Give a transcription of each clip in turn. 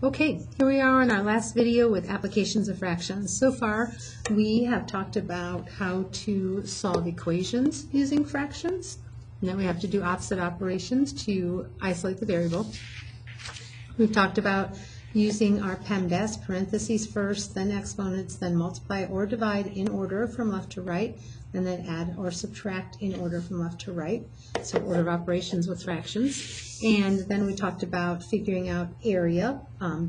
Okay, here we are on our last video with applications of fractions. So far, we have talked about how to solve equations using fractions. And then we have to do opposite operations to isolate the variable. We've talked about using our PEMDAS, parentheses first, then exponents, then multiply or divide in order from left to right, and then add or subtract in order from left to right. So order of operations with fractions. And then we talked about figuring out area,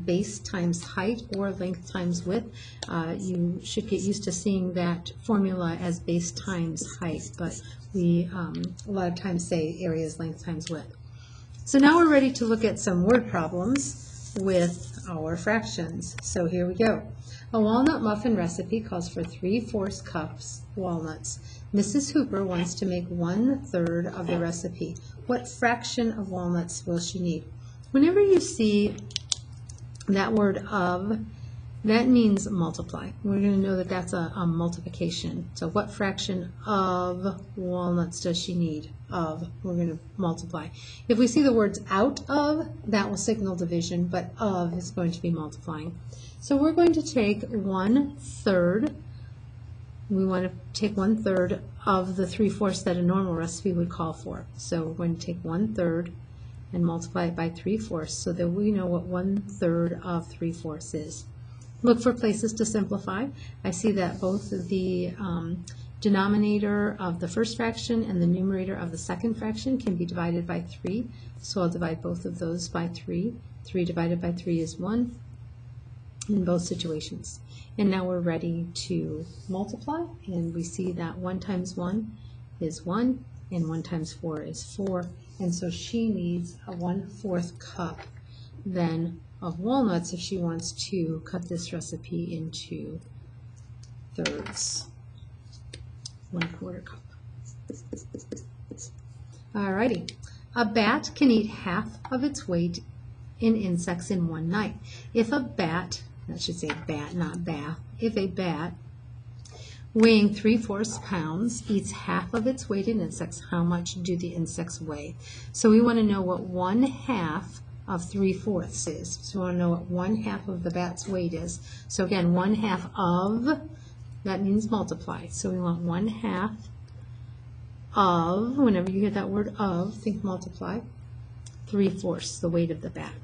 base times height or length times width. You should get used to seeing that formula as base times height, but we a lot of times say area is length times width. So now we're ready to look at some word problems with our fractions. So here we go. A walnut muffin recipe calls for 3/4 cups walnuts. Mrs. Hooper wants to make 1/3 of the recipe. What fraction of walnuts will she need? Whenever you see that word of, that means multiply. We're going to know that that's a multiplication. So what fraction of walnuts does she need? Of, we're going to multiply. If we see the words out of, that will signal division, but of is going to be multiplying. So we're going to take 1/3. We want to take 1/3 of the 3/4 that a normal recipe would call for. So we're going to take 1/3 and multiply it by 3/4 so that we know what 1/3 of 3/4 is. Look for places to simplify. I see that both the denominator of the first fraction and the numerator of the second fraction can be divided by 3. So I'll divide both of those by 3. 3 divided by 3 is 1 in both situations. And now we're ready to multiply, and we see that 1 times 1 is 1, and 1 times 4 is 4. And so she needs a 1/4 cup then of walnuts if she wants to cut this recipe into thirds. 1/4 cup. Alrighty. A bat can eat half of its weight in insects in one night. If a bat, I should say bat, not bath, if a bat weighing 3/4 pounds eats half of its weight in insects, how much do the insects weigh? So we want to know what 1/2 of 3/4 is. So we want to know what 1/2 of the bat's weight is. So again, 1/2 of, that means multiply. So we want 1/2 of, whenever you get that word of, think multiply, 3/4, the weight of the bat.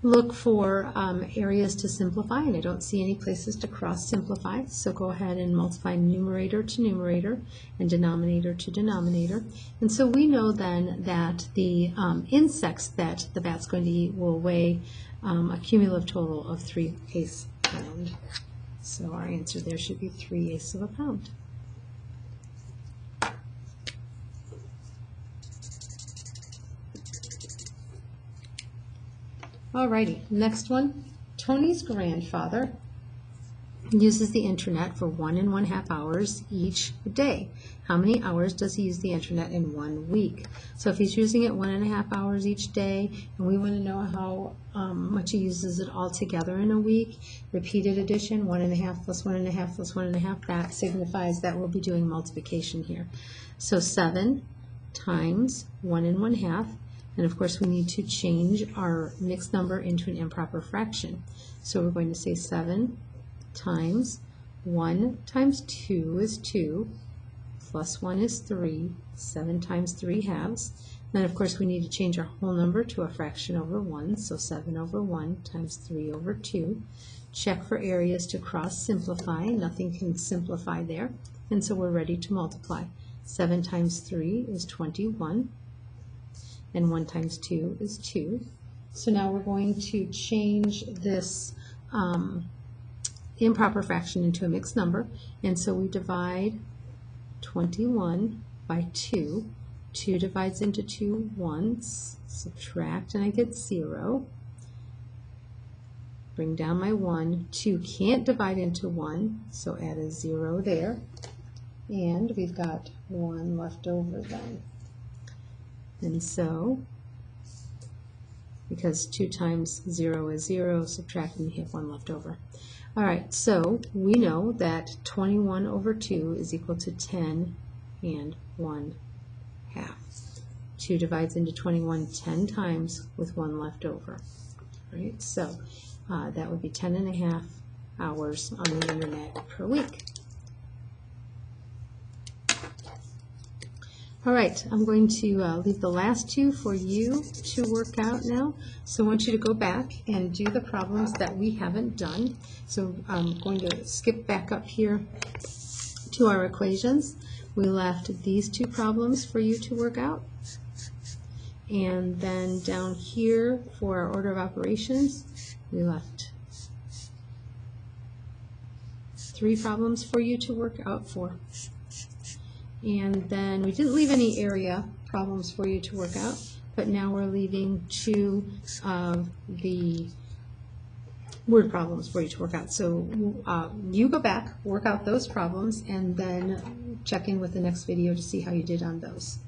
Look for areas to simplify, and I don't see any places to cross simplify, so go ahead and multiply numerator to numerator and denominator to denominator. And so we know then that the insects that the bat's going to eat will weigh a cumulative total of 3/8 pounds. So our answer there should be 3/8 of a pound. Alrighty, next one. Tony's grandfather uses the internet for 1 1/2 hours each day. How many hours does he use the internet in 1 week? So if he's using it 1 1/2 hours each day, and we want to know how much he uses it all together in a week, repeated addition, 1 1/2 plus 1 1/2 plus 1 1/2, that signifies that we'll be doing multiplication here. So 7 times 1 1/2. And of course we need to change our mixed number into an improper fraction. So we're going to say 7 times 1 times 2 is 2, plus 1 is 3, 7 times 3 halves. Then of course we need to change our whole number to a fraction over 1, so 7 over 1 times 3 over 2. Check for areas to cross simplify, nothing can simplify there, and so we're ready to multiply. 7 times 3 is 21. And 1 times 2 is 2. So now we're going to change this improper fraction into a mixed number. And so we divide 21 by 2. 2 divides into 2 once. Subtract, and I get 0. Bring down my 1. 2 can't divide into 1, so add a 0 there. And we've got 1 left over then. And so, because 2 times 0 is 0, subtract and you have 1 left over. All right, so we know that 21 over 2 is equal to 10 and 1/2. 2 divides into 21 10 times with 1 left over. right? So that would be 10.5 hours on the internet per week. All right, I'm going to leave the last two for you to work out now. So I want you to go back and do the problems that we haven't done. So I'm going to skip back up here to our equations. We left these two problems for you to work out. And then down here for our order of operations, we left 3 problems for you to work out for. And then we didn't leave any area problems for you to work out, but now we're leaving 2 of the word problems for you to work out. So you go back, work out those problems, and then check in with the next video to see how you did on those.